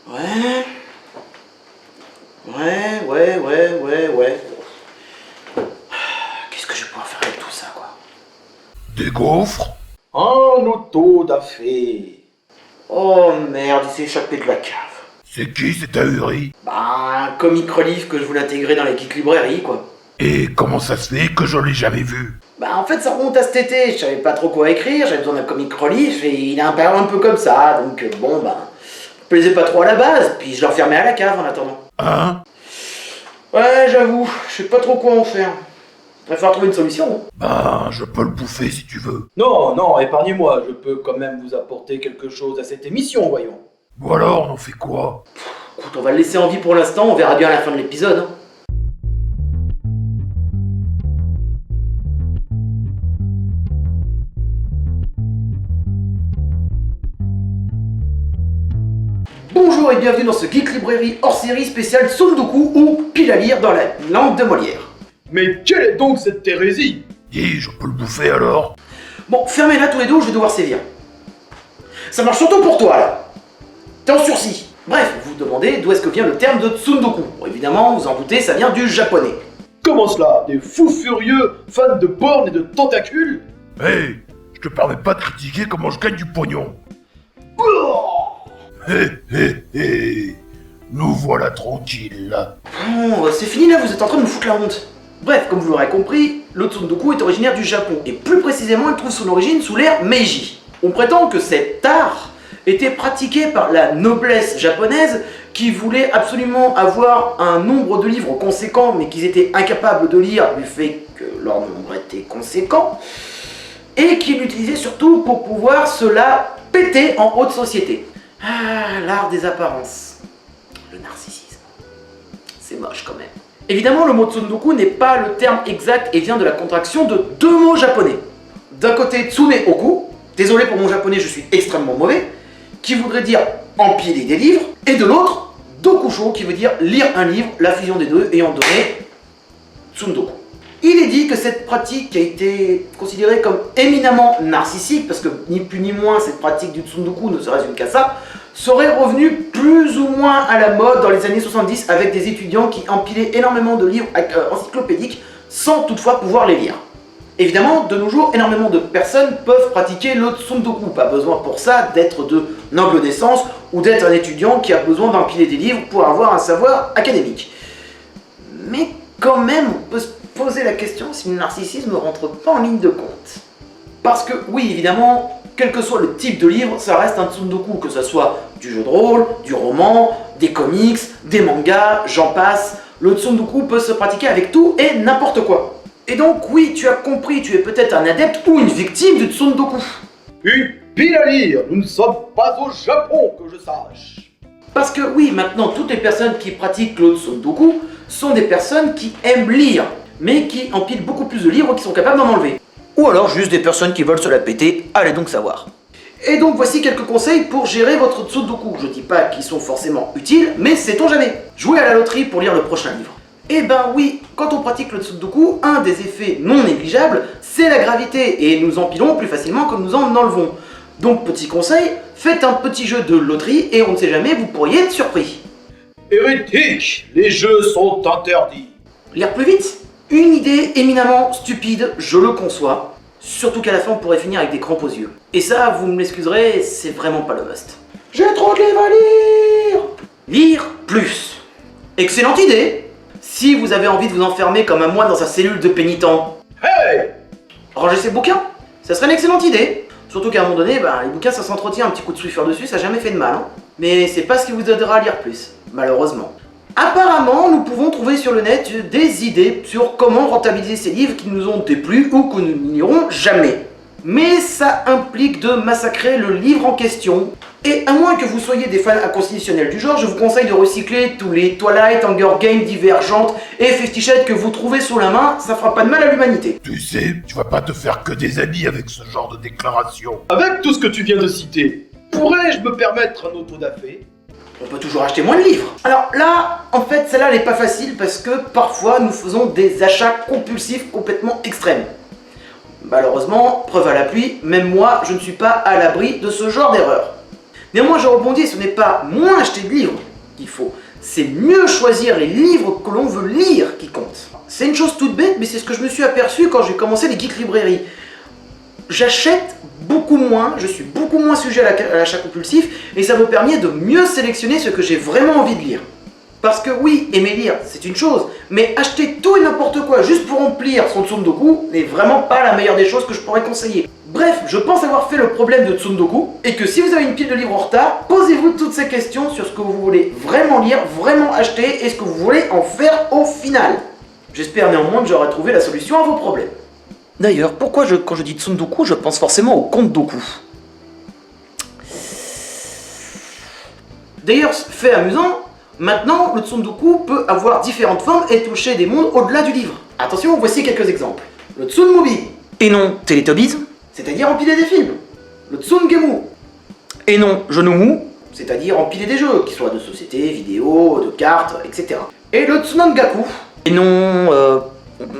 Ouais. Ouais. Qu'est-ce que je vais pouvoir faire avec tout ça, quoi? Des gaufres? Un auto-da-fé. Oh merde, il s'est échappé de la cave. C'est qui cet ahuri? Bah, un comic relief que je voulais intégrer dans la Geek Librairie, quoi. Et comment ça se fait que je l'ai jamais vu? Bah, en fait, ça remonte à cet été. Je savais pas trop quoi écrire, j'avais besoin d'un comic relief et il a un peu comme ça. Donc, bon, bah, me plaisait pas trop à la base, puis je le refermais à la cave en attendant. Hein? Ouais, j'avoue, je sais pas trop quoi en faire. Il va falloir trouver une solution. Ben, je peux le bouffer si tu veux. Non, épargnez-moi, je peux quand même vous apporter quelque chose à cette émission, voyons. Ou alors, on en fait quoi? Écoute, on va le laisser en vie pour l'instant, on verra bien à la fin de l'épisode. Bonjour et bienvenue dans ce Geek Librairie hors série spéciale Sundoku ou pile à lire dans la langue de Molière. Mais quelle est donc cette hérésie? Dis, je peux le bouffer alors? Bon, fermez-la tous les deux ou je vais devoir sévir. Ça marche surtout pour toi là. T'es en sursis. Bref, vous vous demandez d'où est-ce que vient le terme de Tsundoku. Bon, évidemment, vous en doutez, ça vient du japonais. Comment cela? Des fous furieux, fans de bornes et de tentacules? Hé, je te permets pas de critiquer comment je gagne du pognon. Hé, nous voilà tranquilles là. Bon, c'est fini là, vous êtes en train de nous foutre la honte. Bref, comme vous l'aurez compris, le Tsundoku est originaire du Japon, et plus précisément, il trouve son origine sous l'ère Meiji. On prétend que cet art était pratiqué par la noblesse japonaise qui voulait absolument avoir un nombre de livres conséquent, mais qu'ils étaient incapables de lire du fait que leur nombre était conséquent, et qui l'utilisaient surtout pour pouvoir se la péter en haute société. Ah, l'art des apparences. Le narcissisme. C'est moche quand même. Évidemment, le mot Tsundoku n'est pas le terme exact et vient de la contraction de deux mots japonais. D'un côté, Tsuneoku, désolé pour mon japonais, je suis extrêmement mauvais, qui voudrait dire empiler des livres, et de l'autre, Dokusho, qui veut dire lire un livre, la fusion des deux ayant donné Tsundoku. Il est dit que cette pratique a été considérée comme éminemment narcissique, parce que ni plus ni moins cette pratique du Tsundoku, ne serait-ce une kassa, serait revenue plus ou moins à la mode dans les années 70 avec des étudiants qui empilaient énormément de livres encyclopédiques sans toutefois pouvoir les lire. Évidemment, de nos jours, énormément de personnes peuvent pratiquer le Tsundoku. Pas besoin pour ça d'être de noble naissance ou d'être un étudiant qui a besoin d'empiler des livres pour avoir un savoir académique. Mais quand même, on peut se poser la question si le narcissisme ne rentre pas en ligne de compte. Parce que oui, évidemment, quel que soit le type de livre, ça reste un Tsundoku, que ce soit du jeu de rôle, du roman, des comics, des mangas, j'en passe. Le Tsundoku peut se pratiquer avec tout et n'importe quoi. Et donc oui, tu as compris, tu es peut-être un adepte ou une victime du Tsundoku. Une pile à lire. Nous ne sommes pas au Japon, que je sache. Parce que oui, maintenant, toutes les personnes qui pratiquent le Tsundoku sont des personnes qui aiment lire, mais qui empilent beaucoup plus de livres qui sont capables d'en enlever. Ou alors juste des personnes qui veulent se la péter, allez donc savoir. Et donc voici quelques conseils pour gérer votre Tsundoku. Je dis pas qu'ils sont forcément utiles, mais sait-on jamais. Jouez à la loterie pour lire le prochain livre. Eh ben oui, quand on pratique le Tsundoku, un des effets non négligeables, c'est la gravité, et nous empilons plus facilement que nous en enlevons. Donc petit conseil, faites un petit jeu de loterie, et on ne sait jamais, vous pourriez être surpris. Hérétique, les jeux sont interdits. Lire plus vite? Une idée éminemment stupide, je le conçois. Surtout qu'à la fin on pourrait finir avec des crampes aux yeux. Et ça, vous me l'excuserez, c'est vraiment pas le must. J'ai trop de livres à lire! Lire plus. Excellente idée! Si vous avez envie de vous enfermer comme un moine dans sa cellule de pénitent, Hey! rangez ses bouquins, ça serait une excellente idée. Surtout qu'à un moment donné, les bouquins ça s'entretient, un petit coup de Swiffer dessus, ça n'a jamais fait de mal. Hein. Mais c'est pas ce qui vous aidera à lire plus, malheureusement. Apparemment, nous pouvons trouver sur le net des idées sur comment rentabiliser ces livres qui nous ont déplu ou que nous n'irons jamais. Mais ça implique de massacrer le livre en question. Et à moins que vous soyez des fans inconstitutionnels du genre, je vous conseille de recycler tous les Twilight, Hunger Games, Divergente et Fifty Shades que vous trouvez sous la main, ça fera pas de mal à l'humanité. Tu sais, tu vas pas te faire que des amis avec ce genre de déclaration. Avec tout ce que tu viens de citer, pourrais-je me permettre un auto-da-fé? On peut toujours acheter moins de livres. Alors là, en fait, celle-là, elle est pas facile parce que parfois, nous faisons des achats compulsifs complètement extrêmes. Malheureusement, preuve à la pluie, même moi, je ne suis pas à l'abri de ce genre d'erreur. Néanmoins, je rebondis, ce n'est pas moins acheter de livres qu'il faut, c'est mieux choisir les livres que l'on veut lire qui compte. C'est une chose toute bête, mais c'est ce que je me suis aperçu quand j'ai commencé les geek librairies. J'achète beaucoup moins, je suis beaucoup moins sujet à l'achat compulsif, et ça me permet de mieux sélectionner ce que j'ai vraiment envie de lire. Parce que oui, aimer lire, c'est une chose, mais acheter tout et n'importe quoi juste pour remplir son Tsundoku n'est vraiment pas la meilleure des choses que je pourrais conseiller. Bref, je pense avoir fait le problème de Tsundoku, et que si vous avez une pile de livres en retard, posez-vous toutes ces questions sur ce que vous voulez vraiment lire, vraiment acheter, et ce que vous voulez en faire au final. J'espère néanmoins que j'aurai trouvé la solution à vos problèmes. D'ailleurs, pourquoi quand je dis Tsundoku, je pense forcément au conte Doku. D'ailleurs, fait amusant, maintenant, le Tsundoku peut avoir différentes formes et toucher des mondes au-delà du livre. Attention, voici quelques exemples. Le Tsunmobi, et non Teletubbies, c'est-à-dire empiler des films. Le Tsungemu, et non Genomu, c'est-à-dire empiler des jeux, qu'ils soient de société, vidéo, de cartes, etc. Et le Tsunangaku, et non...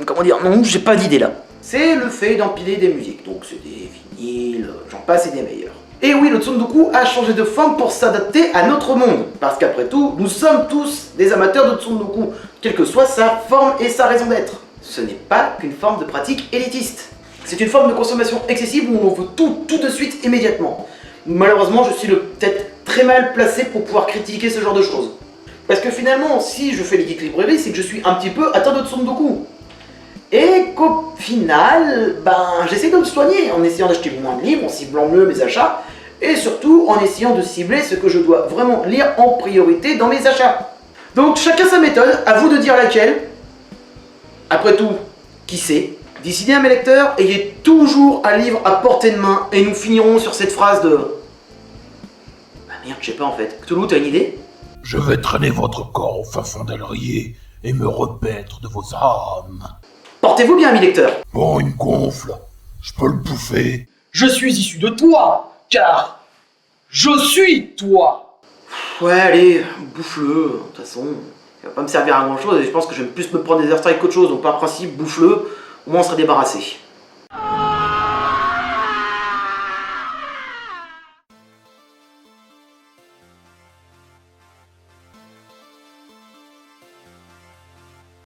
comment dire, non, j'ai pas d'idée là. C'est le fait d'empiler des musiques, donc c'est des vinyles, j'en passe et des meilleurs. Et oui, le Tsundoku a changé de forme pour s'adapter à notre monde, parce qu'après tout, nous sommes tous des amateurs de Tsundoku, quelle que soit sa forme et sa raison d'être. Ce n'est pas qu'une forme de pratique élitiste. C'est une forme de consommation excessive où on veut tout de suite, immédiatement. Malheureusement, je suis peut-être très mal placé pour pouvoir critiquer ce genre de choses. Parce que finalement, si je fais les geek librairies, c'est que je suis un petit peu atteint de Tsundoku. Et qu'au final, j'essaie de me soigner en essayant d'acheter moins de livres, en ciblant mieux mes achats, et surtout en essayant de cibler ce que je dois vraiment lire en priorité dans mes achats. Donc chacun sa méthode, à vous de dire laquelle. Après tout, qui sait? D'ici là, mes lecteurs, ayez toujours un livre à portée de main, et nous finirons sur cette phrase de... merde, je sais pas en fait. Cthulhu, t'as une idée? Je vais traîner votre corps au fin fond d'Alrier et me repaître de vos âmes. Portez-vous bien, mes lecteurs. Bon, il me gonfle. Je peux le bouffer. Je suis issu de toi, car je suis toi. Ouais, allez, bouffe-le, de toute façon, il va pas me servir à grand chose et je pense que je vais plus me prendre des airstrikes qu'autre chose, donc par principe, bouffe-le, au moins on sera débarrassé.